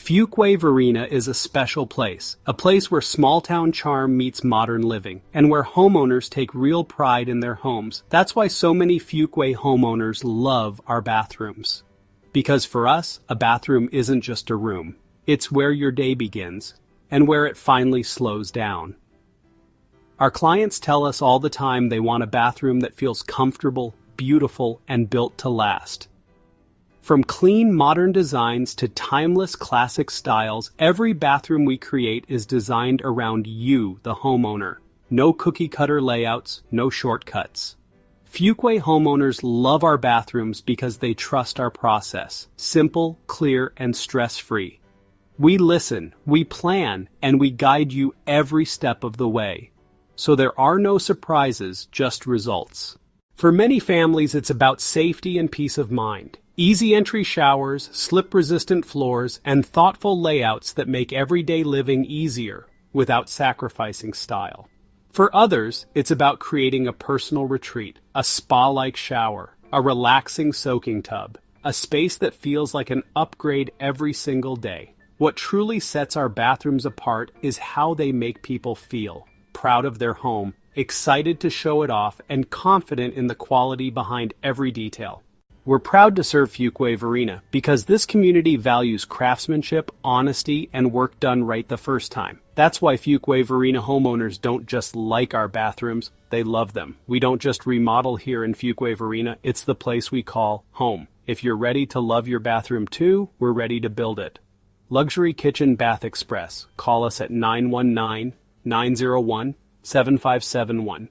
Fuquay-Varina is a special place, a place where small-town charm meets modern living, and where homeowners take real pride in their homes. That's why so many Fuquay homeowners love our bathrooms. Because for us, a bathroom isn't just a room. It's where your day begins, and where it finally slows down. Our clients tell us all the time they want a bathroom that feels comfortable, beautiful, and built to last. From clean, modern designs to timeless classic styles, every bathroom we create is designed around you, the homeowner. No cookie-cutter layouts, no shortcuts. Fuquay homeowners love our bathrooms because they trust our process. Simple, clear, and stress-free. We listen, we plan, and we guide you every step of the way. So there are no surprises, just results. For many families, it's about safety and peace of mind. Easy entry showers, slip-resistant floors, and thoughtful layouts that make everyday living easier without sacrificing style. For others, it's about creating a personal retreat, a spa-like shower, a relaxing soaking tub, a space that feels like an upgrade every single day. What truly sets our bathrooms apart is how they make people feel, proud of their home, excited to show it off, and confident in the quality behind every detail. We're proud to serve Fuquay-Varina because this community values craftsmanship, honesty, and work done right the first time. That's why Fuquay-Varina homeowners don't just like our bathrooms, they love them. We don't just remodel here in Fuquay-Varina, it's the place we call home. If you're ready to love your bathroom too, we're ready to build it. Luxury Kitchen Bath Express. Call us at 919-901-7571.